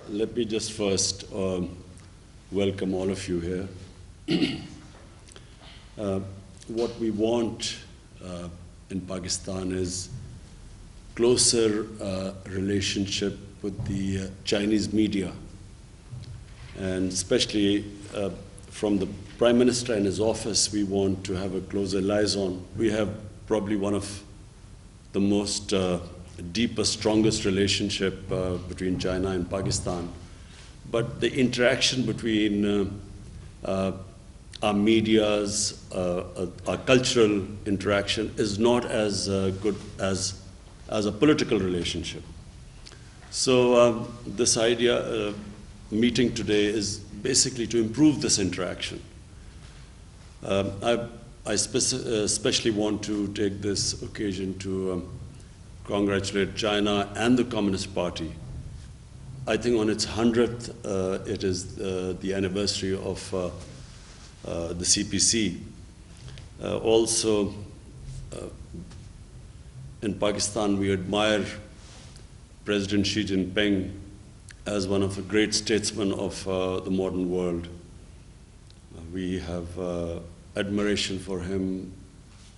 Let me just first welcome all of you here. What we want in Pakistan is closer relationship with the Chinese media, and especially from the Prime Minister and his office, we want to have a closer liaison. We have probably one of the most deepest, strongest relationship between China and Pakistan. But the interaction between our medias, our cultural interaction is not as good as a political relationship. So this idea, meeting today, is basically to improve this interaction. I especially want to take this occasion to congratulate China and the Communist Party. I think on its 100th, it is the anniversary of the CPC. Also, in Pakistan, we admire President Xi Jinping as one of the great statesmen of the modern world. We have admiration for him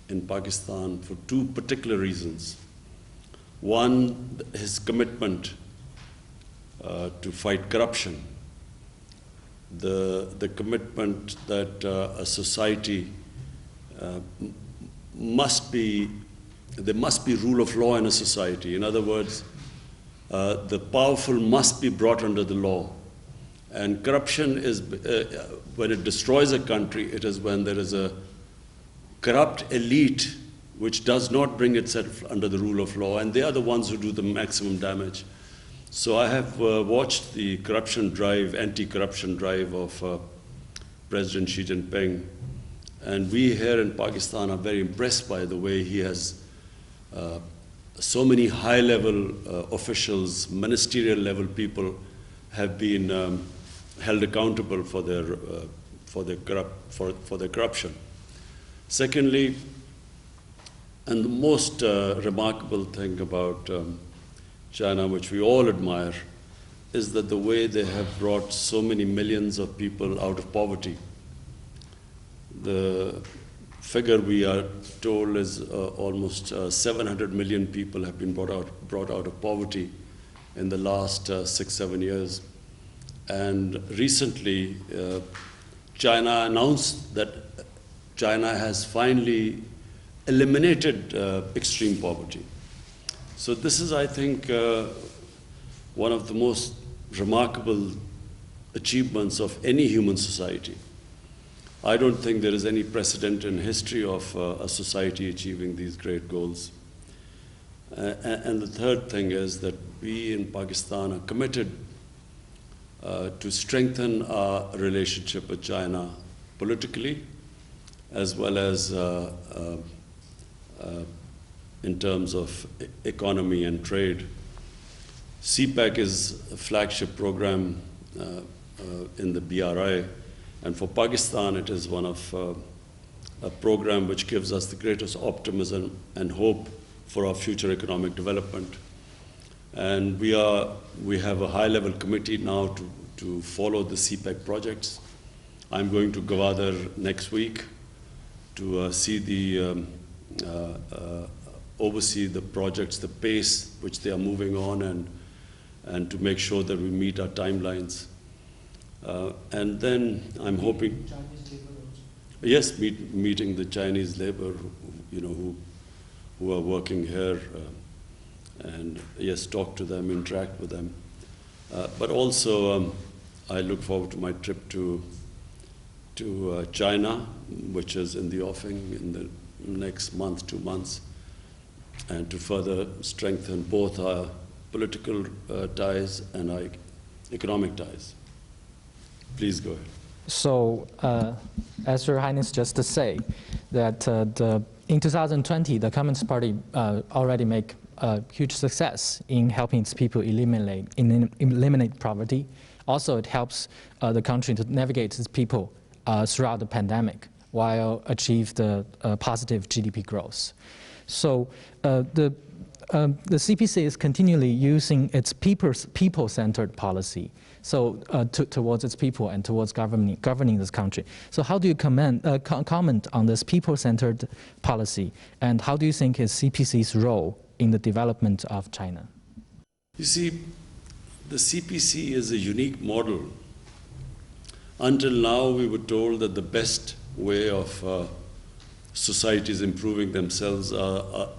in Pakistan for two particular reasons. One, his commitment to fight corruption. The commitment that a society there must be rule of law in a society. In other words, the powerful must be brought under the law. And corruption is, when it destroys a country, it is when there is a corrupt elite which does not bring itself under the rule of law, and they are the ones who do the maximum damage. So I have watched the corruption drive, anti-corruption drive of President Xi Jinping, and we here in Pakistan are very impressed by the way he has so many high-level officials, ministerial-level people have been held accountable for their corruption. Secondly, and the most remarkable thing about China, which we all admire, is that the way they have brought so many millions of people out of poverty. The figure we are told is almost 700 million people have been brought out of poverty in the last 6-7 years. And recently, China announced that China has finally eliminated extreme poverty. So this is, I think, one of the most remarkable achievements of any human society. I don't think there is any precedent in history of a society achieving these great goals. And the third thing is that we in Pakistan are committed to strengthen our relationship with China politically, as well as in terms of economy and trade. CPEC is a flagship program in the BRI, and for Pakistan it is one of a program which gives us the greatest optimism and hope for our future economic development. And we have a high-level committee now to follow the CPEC projects. I'm going to Gwadar next week to oversee the projects, the pace which they are moving on, and to make sure that we meet our timelines. And then I'm hoping, Chinese labor also. yes, meeting the Chinese labor, who are working here, and yes, talk to them, interact with them. But also, I look forward to my trip to China, which is in the offing in the next month, 2 months, and to further strengthen both our political ties and our economic ties. Please go ahead. So, as Your Highness just said, that in 2020, the Communist Party already made a huge success in helping its people eliminate poverty. Also, it helps the country to navigate its people throughout the pandemic while achieve the positive GDP growth. So the CPC is continually using its people-centered policy, so towards its people and towards governing this country. So how do you comment on this people-centered policy, and how do you think is CPC's role in the development of China? You see, the CPC is a unique model. Until now, we were told that the best way of societies improving themselves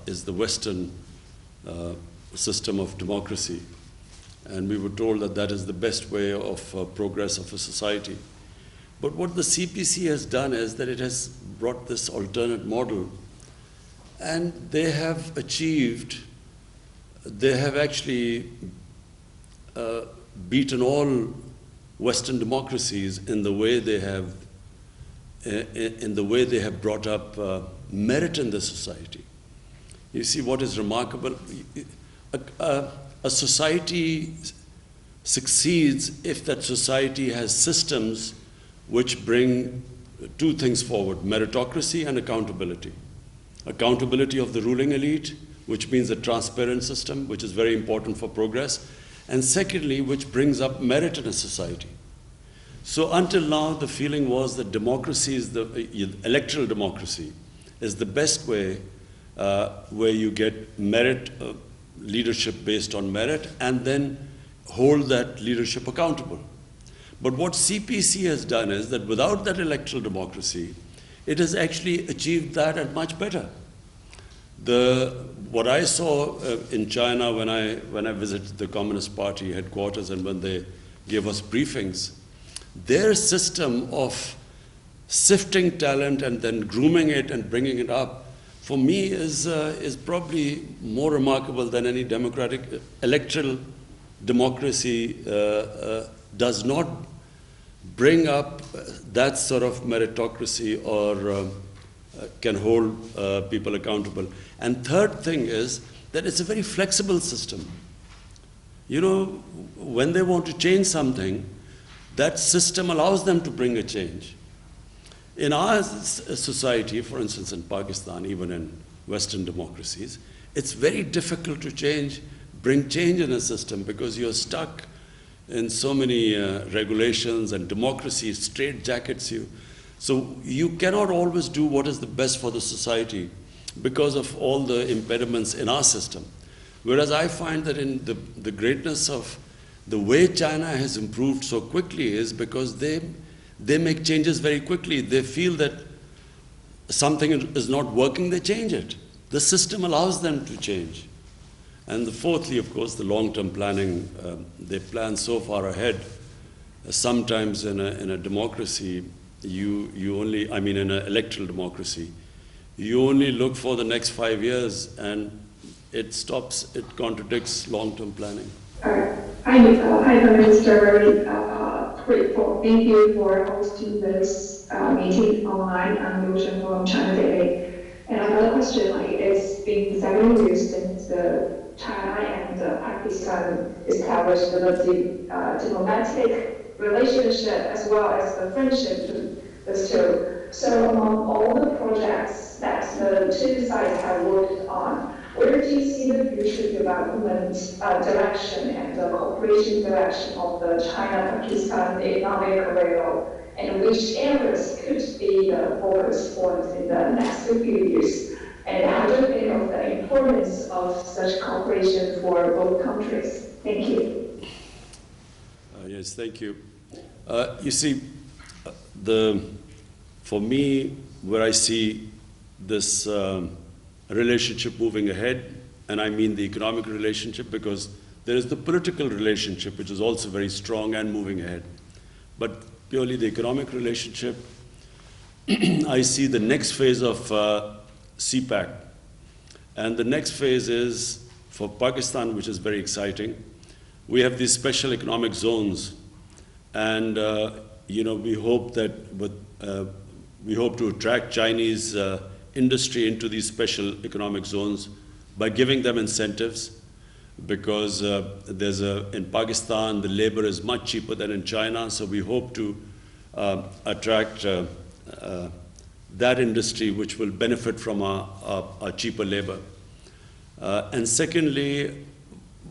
is the Western system of democracy. And we were told that that is the best way of progress of a society. But what the CPC has done is that it has brought this alternate model, and they have actually beaten all Western democracies in the way they have brought up merit in the society. You see, what is remarkable, a society succeeds if that society has systems which bring two things forward: meritocracy and accountability. Accountability of the ruling elite, which means a transparent system, which is very important for progress, and secondly, which brings up merit in a society. So until now, the feeling was that democracy is electoral democracy is the best way where you get merit, leadership based on merit, and then hold that leadership accountable. But what CPC has done is that without that electoral democracy, it has actually achieved that and much better. What I saw in China when I visited the Communist Party headquarters and when they gave us briefings, their system of sifting talent and then grooming it and bringing it up, for me, is probably more remarkable than any democratic electoral democracy does not bring up that sort of meritocracy or can hold people accountable. And third thing is that it's a very flexible system. You know, when they want to change something, that system allows them to bring a change. In our society, for instance, in Pakistan, even in Western democracies, it's very difficult to bring change in a system because you're stuck in so many regulations, and democracy straitjackets you. So you cannot always do what is the best for the society because of all the impediments in our system. Whereas I find that in the greatness of the way China has improved so quickly is because they make changes very quickly. They feel that something is not working, they change it. The system allows them to change. And fourthly, of course, the long-term planning. They plan so far ahead. Sometimes in a democracy, you only, in an electoral democracy, you only look for the next 5 years, and it contradicts long-term planning. Hi, Prime Minister. Very grateful. Thank you for hosting this meeting online on Ocean from China Daily. And another question, it's been 7 years since China and Pakistan established the diplomatic relationship as well as the friendship to the two. So among all the projects that the two sides have worked on, where do you see the future development direction and the cooperation direction of the China-Pakistan economic corridor, and which areas could be the focus points in the next few years? And how do you think of the importance of such cooperation for both countries? Thank you. Yes, thank you. You see, for me, where I see this relationship moving ahead, and I mean the economic relationship, because there is the political relationship, which is also very strong and moving ahead. But purely the economic relationship, I see the next phase of CPAC. And the next phase is for Pakistan, which is very exciting. We have these special economic zones. And we hope that we hope to attract Chinese industry into these special economic zones by giving them incentives, because in Pakistan the labor is much cheaper than in China, so we hope to attract that industry which will benefit from our cheaper labor. And secondly,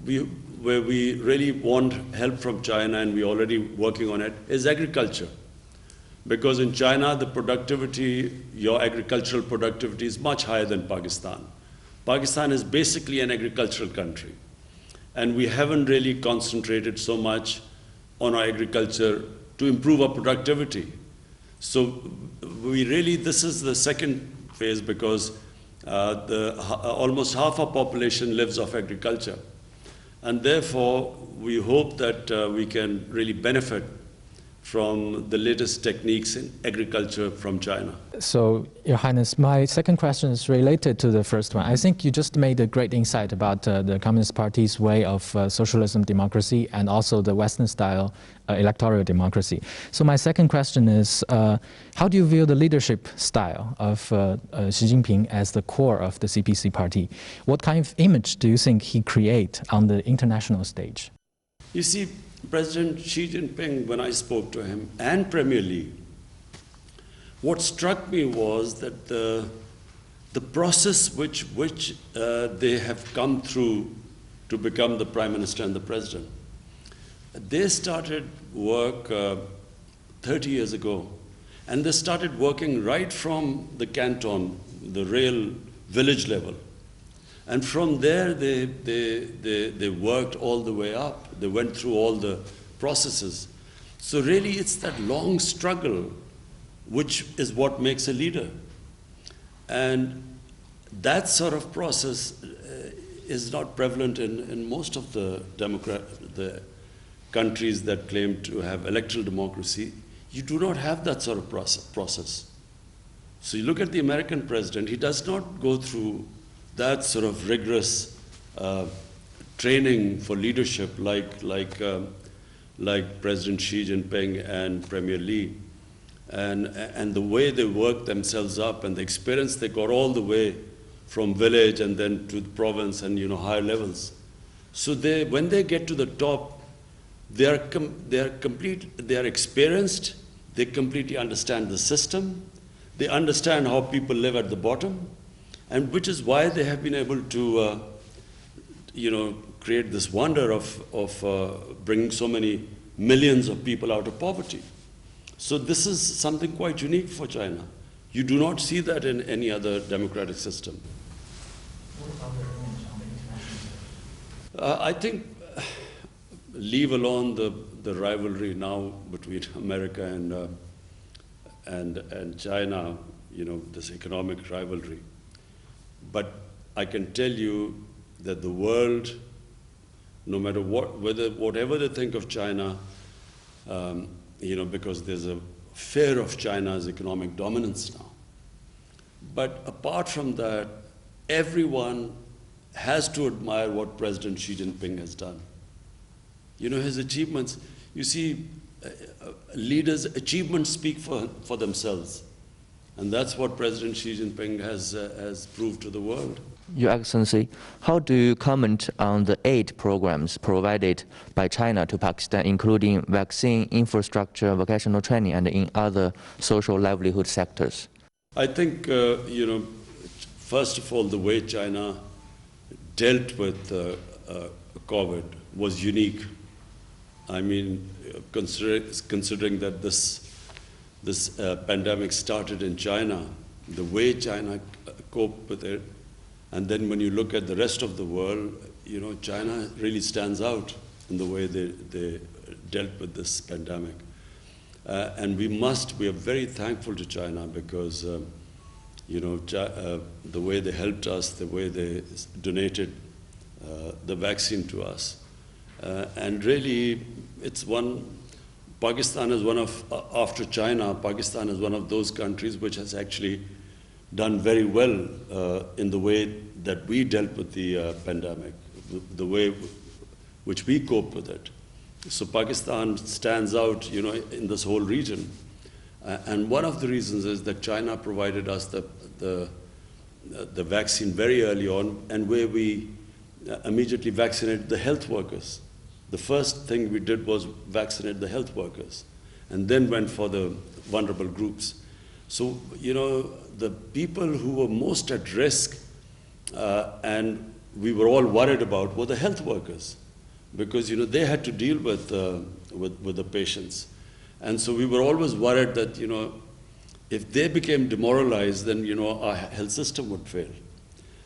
where we really want help from China, and we're already working on it, is agriculture. Because in China, the productivity, your agricultural productivity is much higher than Pakistan. Pakistan is basically an agricultural country. And we haven't really concentrated so much on our agriculture to improve our productivity. So this is the second phase, because almost half our population lives off agriculture. And therefore, we hope that we can really benefit from the latest techniques in agriculture from China. So, Your Highness, my second question is related to the first one. I think you just made a great insight about the Communist Party's way of socialism democracy and also the Western-style electoral democracy. So my second question is, how do you view the leadership style of Xi Jinping as the core of the CPC party? What kind of image do you think he creates on the international stage? You see, President Xi Jinping, when I spoke to him, and Premier Li, what struck me was that the process which they have come through to become the Prime Minister and the President. They started work 30 years ago, and they started working right from the canton, the real village level. And from there, they worked all the way up. They went through all the processes. So really, it's that long struggle which is what makes a leader. And that sort of process is not prevalent in most of the countries that claim to have electoral democracy. You do not have that sort of process. So you look at the American president, he does not go through that sort of rigorous training for leadership like President Xi Jinping and Premier Li. And the way they worked themselves up and the experience they got all the way from village and then to the province and higher levels. So when they get to the top, they are experienced, they completely understand the system, they understand how people live at the bottom, and which is why they have been able to create this wonder of bringing so many millions of people out of poverty. So this is something quite unique for China. You do not see that in any other democratic system. What about the image on the international stage? I think, leave alone the rivalry now between America and China, this economic rivalry. But I can tell you that the world, no matter whatever they think of China, because there's a fear of China's economic dominance now. But apart from that, everyone has to admire what President Xi Jinping has done. His achievements, you see, leaders' achievements speak for themselves. And that's what President Xi Jinping has proved to the world. Your Excellency, how do you comment on the aid programs provided by China to Pakistan, including vaccine, infrastructure, vocational training, and in other social livelihood sectors? I think, first of all, the way China dealt with COVID was unique. I mean, considering that this pandemic started in China, the way China coped with it, and then when you look at the rest of the world, China really stands out in the way they dealt with this pandemic. And we are very thankful to China because, the way they helped us, the way they donated the vaccine to us. And really, Pakistan is after China, Pakistan is one of those countries which has actually done very well in the way that we dealt with the pandemic, the way which we coped with it. So Pakistan stands out, in this whole region. And one of the reasons is that China provided us the vaccine very early on, and where we immediately vaccinated the health workers. The first thing we did was vaccinate the health workers, and then went for the vulnerable groups. So, the people who were most at risk and we were all worried about were the health workers, because they had to deal with the patients. And so we were always worried that if they became demoralized, then our health system would fail.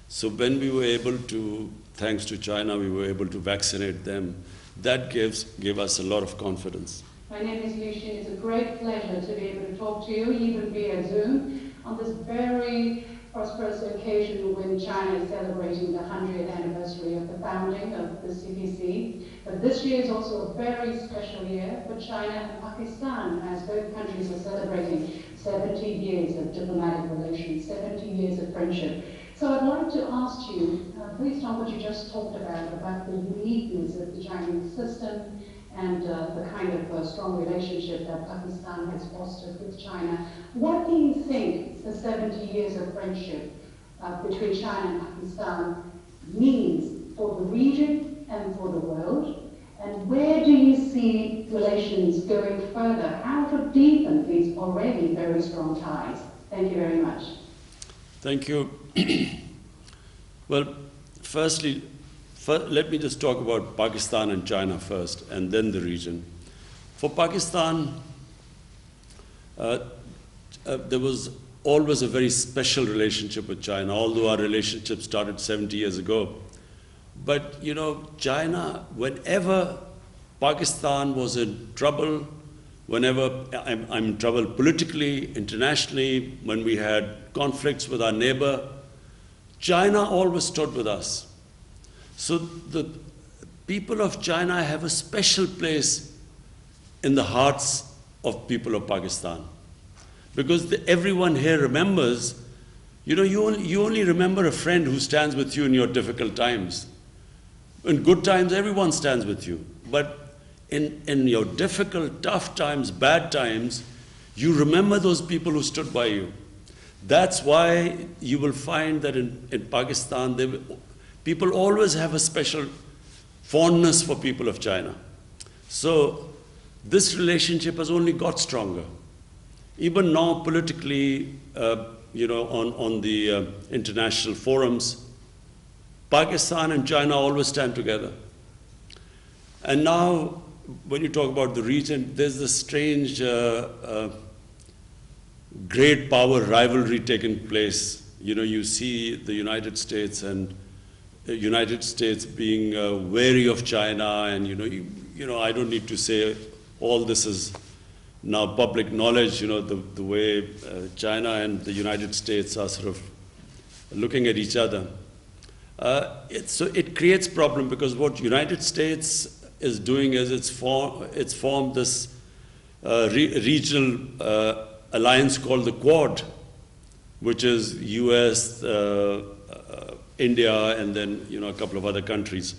So when we were able to, thanks to China, we were able to vaccinate them, that gave us a lot of confidence. My name is Liu Xin. It's a great pleasure to be able to talk to you, even via Zoom, on this very prosperous occasion when China is celebrating the 100th anniversary of the founding of the CPC. But this year is also a very special year for China and Pakistan, as both countries are celebrating 70 years of diplomatic relations, 70 years of friendship. So I'd like to ask you, based on what you just talked about the uniqueness of the Chinese system and the kind of strong relationship that Pakistan has fostered with China, what do you think the 70 years of friendship between China and Pakistan means for the region and for the world? And where do you see relations going further? How to deepen these already very strong ties? Thank you very much. Thank you. Well, firstly, let me just talk about Pakistan and China first, and then the region. For Pakistan, there was always a very special relationship with China, although our relationship started 70 years ago. But, China, whenever Pakistan was in trouble, whenever I'm in trouble politically, internationally, when we had conflicts with our neighbor, China always stood with us. So the people of China have a special place in the hearts of people of Pakistan. Because everyone here remembers, you only remember a friend who stands with you in your difficult times. In good times, everyone stands with you. But in your difficult, tough times, bad times, you remember those people who stood by you. That's why you will find that in Pakistan, people always have a special fondness for people of China. So this relationship has only got stronger. Even now, politically, on the international forums, Pakistan and China always stand together. And now, when you talk about the region, there's this strange great power rivalry taking place. You see the United States and the United States being wary of China, and I don't need to say all this is now public knowledge. The way China and the United States are sort of looking at each other. So it creates problem, because what United States is doing is it's formed this regional alliance called the Quad, which is US, India, and then a couple of other countries.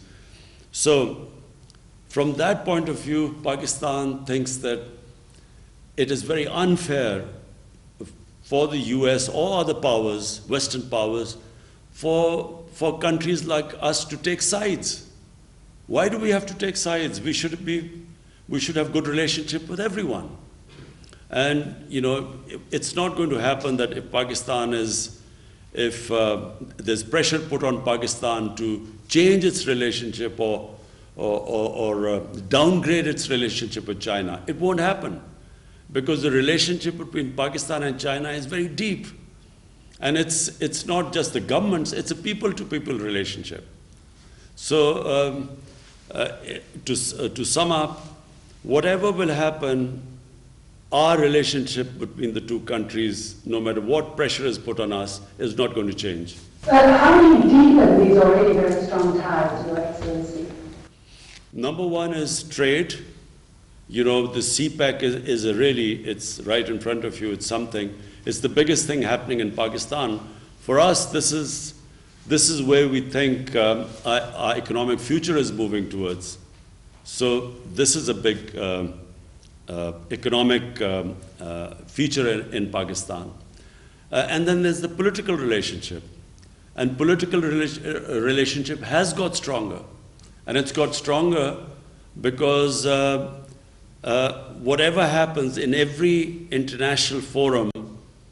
So from that point of view, Pakistan thinks that it is very unfair for the US or other powers, Western powers, for countries like us to take sides. Why do we have to take sides? We should have good relationship with everyone. And it's not going to happen that if there's pressure put on Pakistan to change its relationship or downgrade its relationship with China, it won't happen, because the relationship between Pakistan and China is very deep. And it's not just the governments, it's a people-to-people relationship. So to sum up, whatever will happen, our relationship between the two countries, no matter what pressure is put on us, is not going to change. How do you deepen these already very strong ties, Your Excellency? Number one is trade. The CPEC it's right in front of you, it's something. It's the biggest thing happening in Pakistan. For us, this is where we think our economic future is moving towards. So this is a big economic feature in Pakistan. And then there's the political relationship. And political relationship has got stronger. And it's got stronger because whatever happens in every international forum,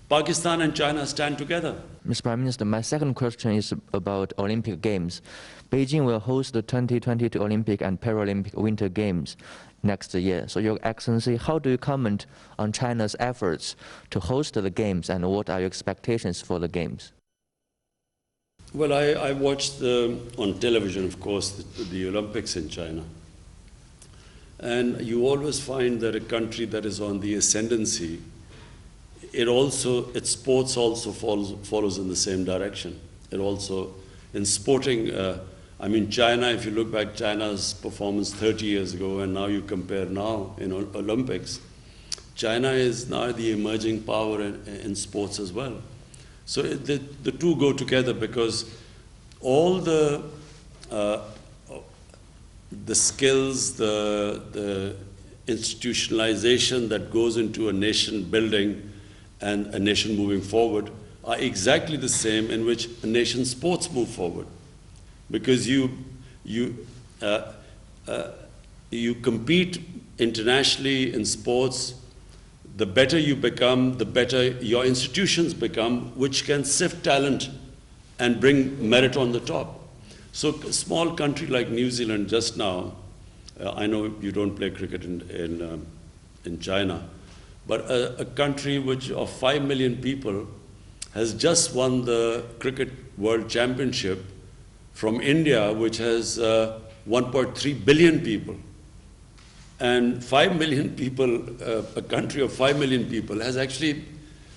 Pakistan and China stand together. Mr. Prime Minister, my second question is about Olympic Games. Beijing will host the 2022 Olympic and Paralympic Winter Games next year. So, Your Excellency, how do you comment on China's efforts to host the Games, and what are your expectations for the Games? Well, I watched on television, of course, the Olympics in China. And you always find that a country that is on the ascendancy, its sports also follows in the same direction. It also, in sporting, I mean, China, if you look back, China's performance 30 years ago, and now you compare now in Olympics, China is now the emerging power in sports as well. So the two go together, because all the skills, the institutionalization that goes into a nation building and a nation moving forward are exactly the same in which a nation's sports move forward. Because you compete internationally in sports, the better you become, the better your institutions become, which can sift talent and bring merit on the top. So a small country like New Zealand just now, I know you don't play cricket in China, but a country of 5 million people has just won the Cricket World Championship from India, which has 1.3 billion people. And 5 million people, a country of 5 million people has actually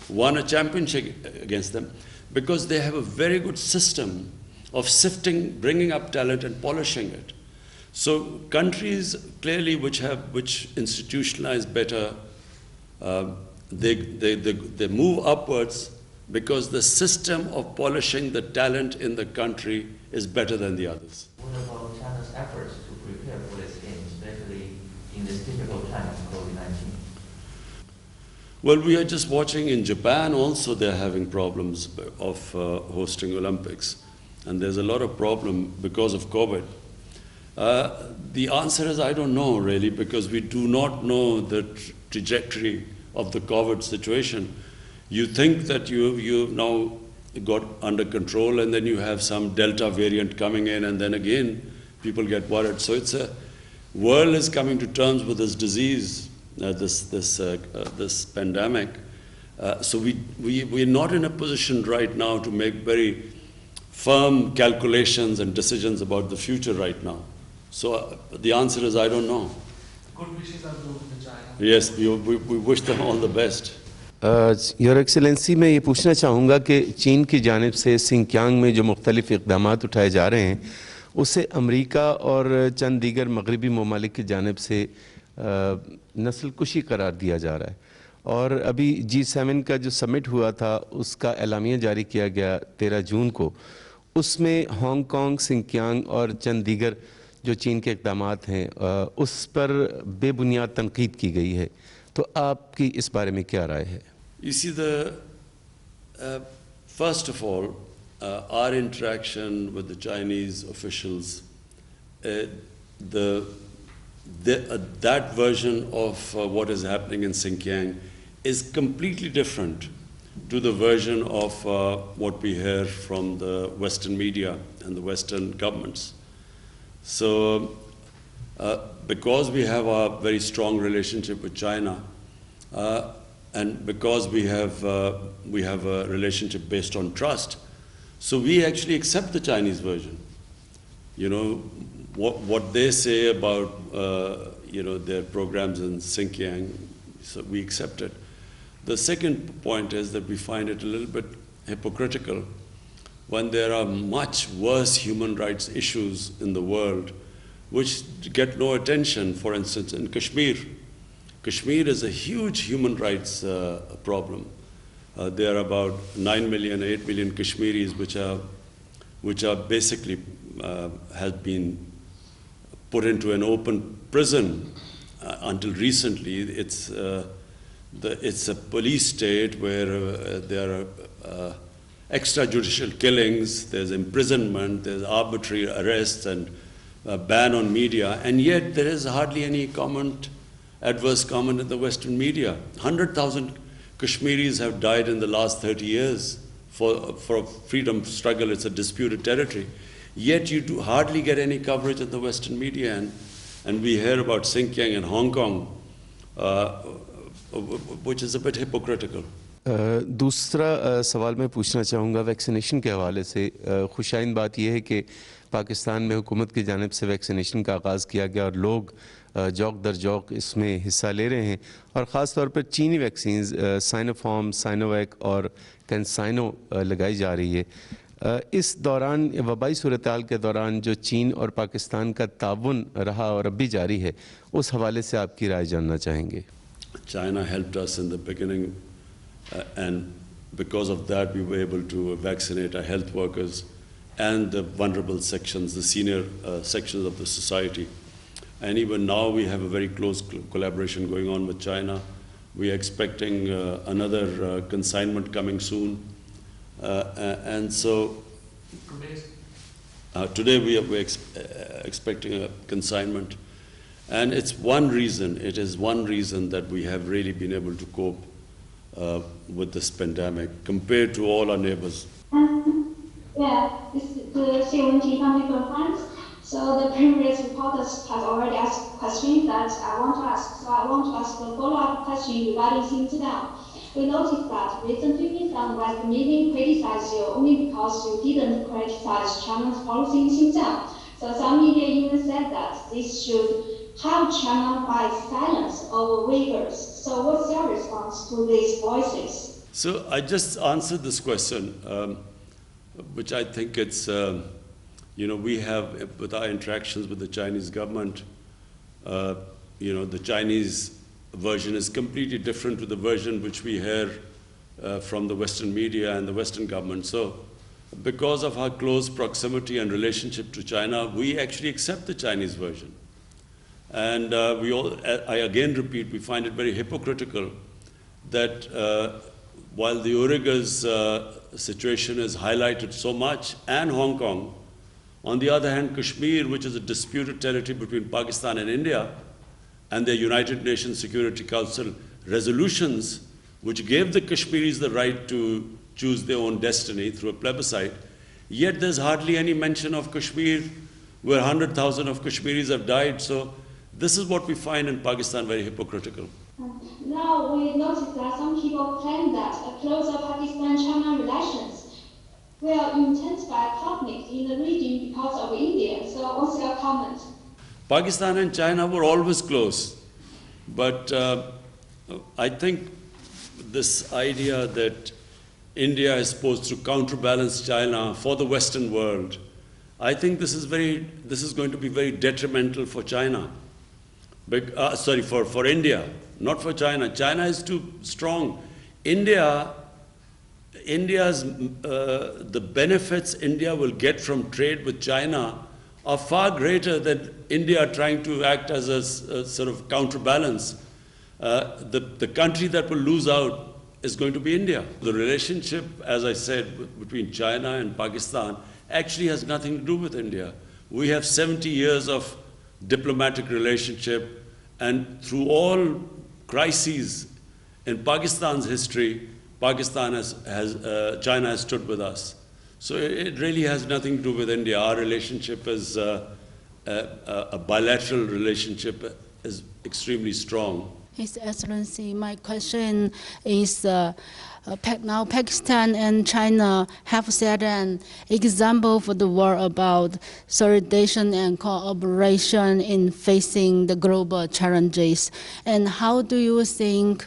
won a championship against them, because they have a very good system of sifting, bringing up talent and polishing it. So countries clearly which institutionalize better, they move upwards, because the system of polishing the talent in the country is better than the others. What about China's efforts to prepare for this game, especially in this difficult time of COVID-19? Well, we are just watching in Japan also they're having problems of hosting Olympics. And there's a lot of problem because of COVID. The answer is I don't know really, because we do not know the trajectory of the COVID situation. You think that you've now got under control, and then you have some Delta variant coming in, and then again people get worried. So it's world is coming to terms with this disease, this pandemic. So we're not in a position right now to make very firm calculations and decisions about the future right now. So the answer is I don't know. Good wishes are due to China. Yes, we wish them all the best. Your excellency मैं ये पूछना चाहूँगा कि चीन की जानिब से Sinkiang में जो मुख्तलिफ़ इक़दाम उठाए जा रहे हैं, उससे अमरीका और चंद दीगर मगरबी ममालिक की जानिब से नस्ल कुशी करार दिया जा रहा है। और अभी G7 का जो समिट हुआ था, उसका एलामिया जारी किया गया 13 जून को। उसमें हांगकांग, सिंकियांग और चंद दीगर जो चीन के इक़दामात हैं, उस पर बेबुनियाद तनकीद की गई है। तो आपकी इस बारे में क्या राय है? You see, first of all, our interaction with the Chinese officials, that version of what is happening in Xinjiang is completely different to the version of what we hear from the Western media and the Western governments. So, because we have a very strong relationship with China, and because we have a relationship based on trust, so we actually accept the Chinese version. You know, what they say about their programs in Xinjiang, so we accept it. The second point is that we find it a little bit hypocritical when there are much worse human rights issues in the world which get no attention. For instance, in Kashmir. Kashmir is a huge human rights problem. There are about 9 million, 8 million Kashmiris which are basically have been put into an open prison until recently. It's a police state where there are extrajudicial killings, there's imprisonment, there's arbitrary arrests and ban on media, and yet there is hardly any adverse comment in the Western media. 100,000 Kashmiris have died in the last 30 years for a freedom struggle. It's a disputed territory. Yet you do hardly get any coverage in the Western media, and we hear about Xinjiang and Hong Kong, which is a bit hypocritical. दूसरा सवाल मैं पूछना चाहूँगा vaccination के हवाले से। खुशाइन बात यह है कि पाकिस्तान में हुकूमत की जानिब से वैक्सीनेशन का आगाज़ किया गया और लोग जौक दर जौक इसमें हिस्सा ले रहे हैं, और ख़ास तौर पर चीनी वैक्सीन्स साइनोफार्म, साइनोवैक और कैंसाइनो लगाई जा रही है। इस दौरान वबाई सूरत-ए-हाल के दौरान जो चीन और पाकिस्तान का ताउन रहा और अब भी जारी है, उस हवाले से आपकी राय जानना चाहेंगे। China helped us in the beginning, and because of that we were able to vaccinate our health workers and the vulnerable sections, the senior sections of the society. And even now we have a very close collaboration going on with China. We are expecting another consignment coming soon. And so today we are expecting a consignment. And it is one reason that we have really been able to cope with this pandemic compared to all our neighbors. Yeah, this is the CMT from different friends. So the previous reporters have already asked questions that I want to ask. So I want to ask a follow-up question regarding Xinjiang. We noticed that recently some Western media criticized you only because you didn't criticize China's policy in Xinjiang. So some media even said that this should help China fight silence over Uyghurs. So what's your response to these voices? So I just answered this question, which I think it's, we have, with our interactions with the Chinese government, the Chinese version is completely different to the version which we hear from the Western media and the Western government. So because of our close proximity and relationship to China, we actually accept the Chinese version. And I again repeat, we find it very hypocritical that while the Uyghurs' situation is highlighted so much, and Hong Kong, on the other hand, Kashmir, which is a disputed territory between Pakistan and India, and the United Nations Security Council resolutions, which gave the Kashmiris the right to choose their own destiny through a plebiscite, yet there's hardly any mention of Kashmir, where 100,000 of Kashmiris have died. So this is what we find in Pakistan very hypocritical. Now we notice that some people claim that a closer Pakistan-China relations will intensify conflict in the region because of India. So what's your comment? Pakistan and China were always close, but I think this idea that India is supposed to counterbalance China for the Western world, I think this is going to be very detrimental for China. For India, not for China. China is too strong. The benefits India will get from trade with China are far greater than India trying to act as a sort of counterbalance. The country that will lose out is going to be India. The relationship, as I said, between China and Pakistan actually has nothing to do with India. We have 70 years of diplomatic relationship, and through all crises in Pakistan's history, China has stood with us. So it really has nothing to do with India. Our relationship is a bilateral relationship, is extremely strong. His Excellency, my question is, now Pakistan and China have set an example for the world about solidarity and cooperation in facing the global challenges. And how do you think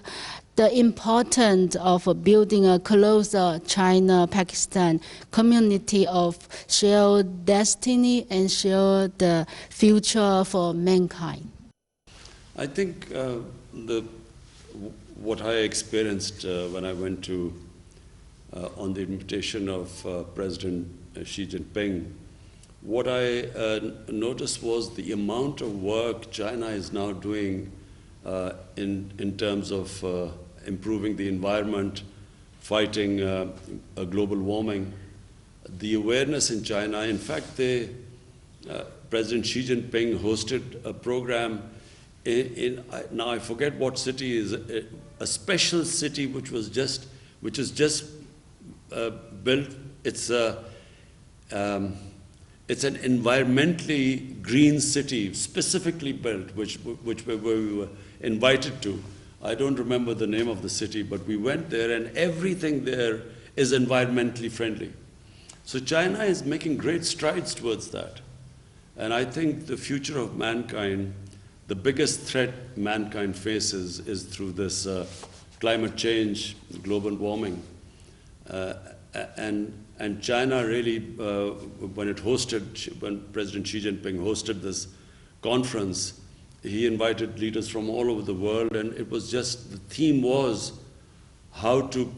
the importance of building a closer China-Pakistan community of shared destiny and shared future for mankind? I think what I experienced when I went to, on the invitation of President Xi Jinping, what I noticed was the amount of work China is now doing in terms of improving the environment, fighting global warming. The awareness in China, in fact, President Xi Jinping hosted a program now I forget what city is, a special city which is just built. It's an environmentally green city, specifically built, which we were invited to. I don't remember the name of the city, but we went there, and everything there is environmentally friendly. So China is making great strides towards that. And I think the future of mankind, the biggest threat mankind faces is through this climate change, global warming. And China really, when President Xi Jinping hosted this conference, he invited leaders from all over the world, and it was just, the theme was how to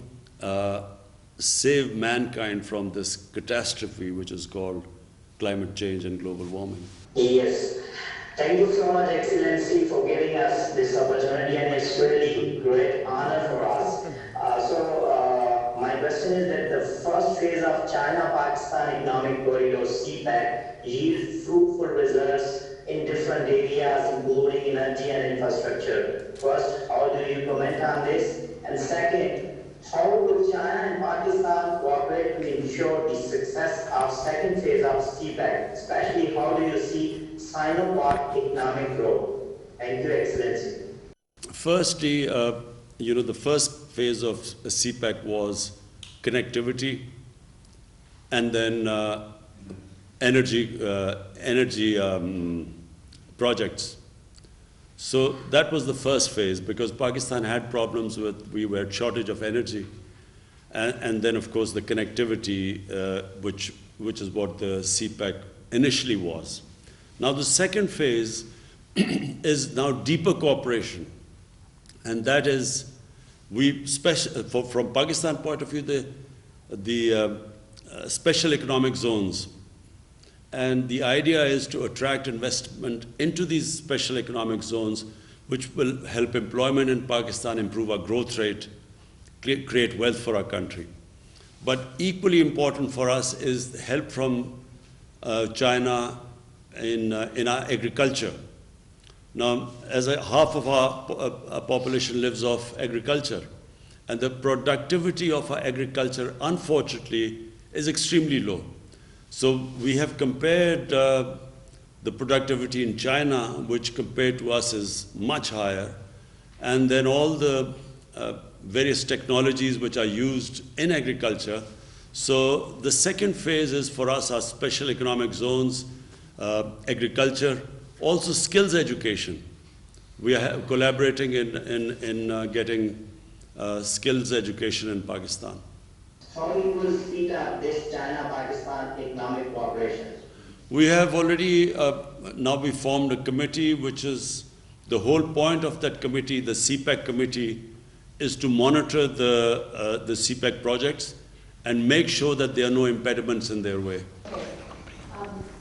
save mankind from this catastrophe which is called climate change and global warming. Yes. Thank you so much, Excellency, for giving us this opportunity, and it's really great honor for us. My question is that the first phase of China-Pakistan Economic Corridor CPEC yields fruitful results in different areas, including energy and infrastructure. First, how do you comment on this? And second, how will China and Pakistan cooperate to ensure the success of second phase of CPEC? Especially, how do you see Sino-Pak economic growth? Thank you, Excellency. Firstly, the first phase of CPEC was connectivity, and then energy projects. So that was the first phase, because Pakistan had problems we had shortage of energy, and then of course the connectivity, which is what the CPEC initially was. Now the second phase is now deeper cooperation, and that is, from Pakistan point of view, the special economic zones. And the idea is to attract investment into these special economic zones, which will help employment in Pakistan, improve our growth rate, create wealth for our country. But equally important for us is help from China in our agriculture. Now, half of our population lives off agriculture, and the productivity of our agriculture, unfortunately, is extremely low. So we have compared the productivity in China, which compared to us is much higher, and then all the various technologies which are used in agriculture. So the second phase is for us our special economic zones, agriculture, also skills education. We are collaborating in getting skills education in Pakistan. How you will speed up this China-Pakistan economic cooperation? We have already, now we formed a committee, which is, the whole point of that committee, the CPEC committee, is to monitor the CPEC projects and make sure that there are no impediments in their way.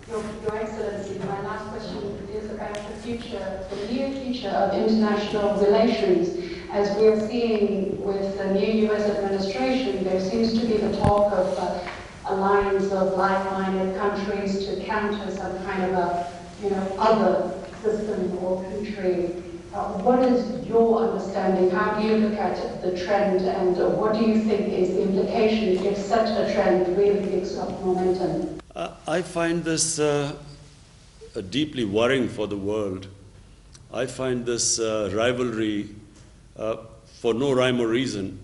Your Excellency, my last question is about the future, the near future of international relations. As we are seeing with the new U.S. administration, there seems to be the talk of alliance of like-minded countries to counter some kind of other system or country. What is your understanding? How do you look at the trend, and what do you think is the implication if such a trend really picks up momentum? I find this deeply worrying for the world. I find this rivalry for no rhyme or reason.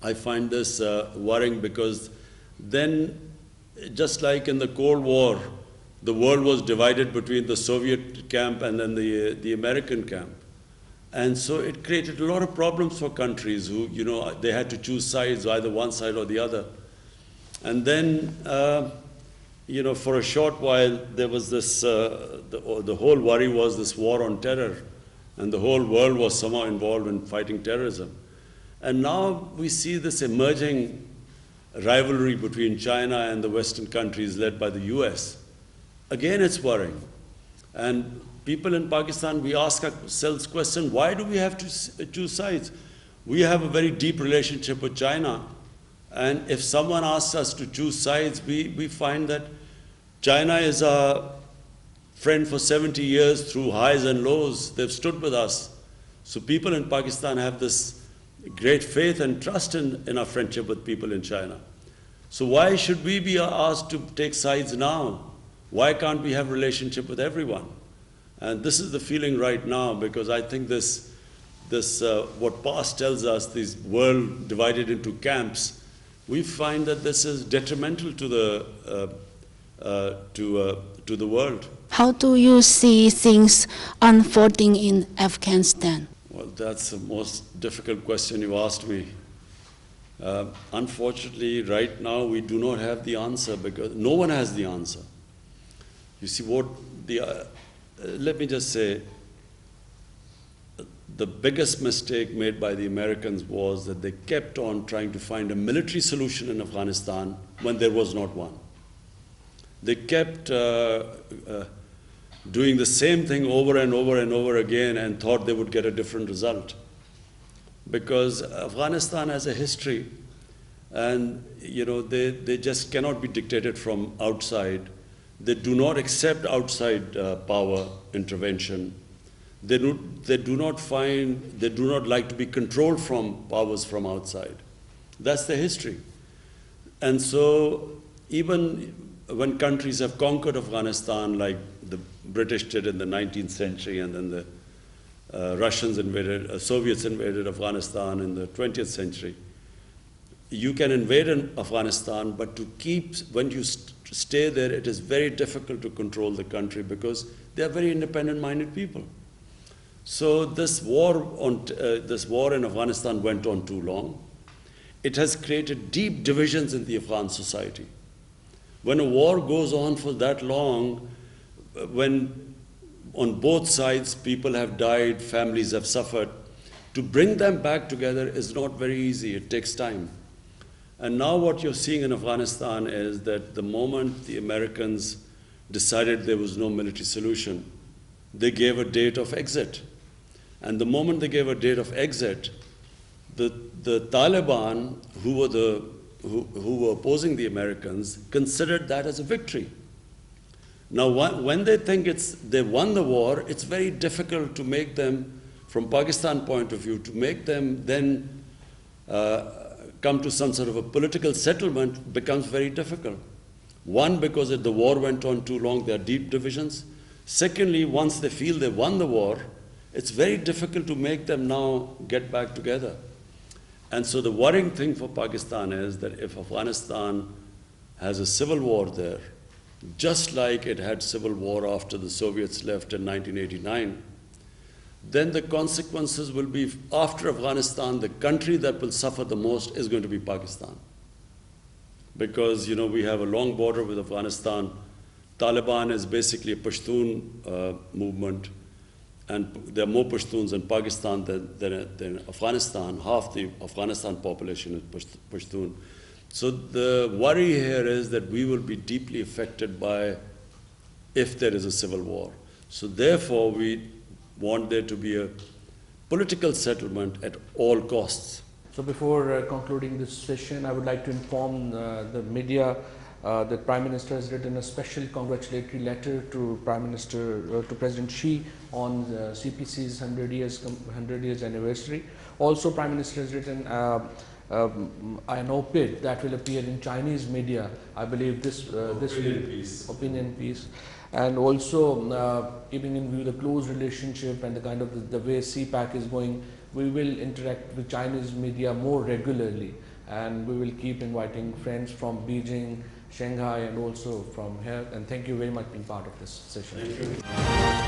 I find this worrying because then, just like in the Cold War, the world was divided between the Soviet camp and then the American camp. And so it created a lot of problems for countries who, they had to choose sides, either one side or the other. And then, for a short while, there was this, the whole worry was this war on terror. And the whole world was somehow involved in fighting terrorism. And now we see this emerging rivalry between China and the Western countries led by the US. Again, it's worrying. And people in Pakistan, we ask ourselves the question, why do we have to choose sides? We have a very deep relationship with China. And if someone asks us to choose sides, we find that China is our friend for 70 years through highs and lows. They've stood with us. So people in Pakistan have this great faith and trust in our friendship with people in China. So why should we be asked to take sides now? Why can't we have a relationship with everyone? And this is the feeling right now, because I think this what past tells us, this world divided into camps, we find that this is detrimental to the world. How do you see things unfolding in Afghanistan? Well, that's the most difficult question you asked me. Unfortunately, right now we do not have the answer, because no one has the answer. You see, let me just say, the biggest mistake made by the Americans was that they kept on trying to find a military solution in Afghanistan when there was not one. They kept doing the same thing over and over and over again and thought they would get a different result. Because Afghanistan has a history, and they just cannot be dictated from outside. They do not accept outside power intervention. They do not like to be controlled from powers from outside. That's the history. And so even when countries have conquered Afghanistan, like the British did in the 19th century, and then the Soviets invaded Afghanistan in the 20th century, you can invade Afghanistan, but when you stay there, it is very difficult to control the country, because they are very independent-minded people. So this war in Afghanistan went on too long. It has created deep divisions in the Afghan society. When a war goes on for that long, when on both sides people have died, families have suffered, to bring them back together is not very easy. It takes time. And now what you're seeing in Afghanistan is that the moment the Americans decided there was no military solution, they gave a date of exit. And the moment they gave a date of exit, the Taliban, who were opposing the Americans, considered that as a victory. Now, when they think they won the war, it's very difficult to make them, from Pakistan point of view, to make them then come to some sort of a political settlement becomes very difficult. One, because the war went on too long, there are deep divisions. Secondly, once they feel they won the war, it's very difficult to make them now get back together. And so the worrying thing for Pakistan is that if Afghanistan has a civil war there, just like it had civil war after the Soviets left in 1989, then the consequences will be, after Afghanistan, the country that will suffer the most is going to be Pakistan. Because, we have a long border with Afghanistan. Taliban is basically a Pashtun movement, and there are more Pashtuns in Pakistan than Afghanistan. Half the Afghanistan population is Pashtun. So the worry here is that we will be deeply affected if there is a civil war. So therefore, we want there to be a political settlement at all costs. So before concluding this session, I would like to inform the media that Prime Minister has written a special congratulatory letter to President Xi on CPC's 100 years anniversary. Also, Prime Minister has written an op-ed that will appear in Chinese media. I believe this opinion piece. And also, keeping in view the close relationship and the kind of the way CPAC is going, we will interact with Chinese media more regularly, and we will keep inviting friends from Beijing, Shanghai, and also from here. And thank you very much for being part of this session. Thank you.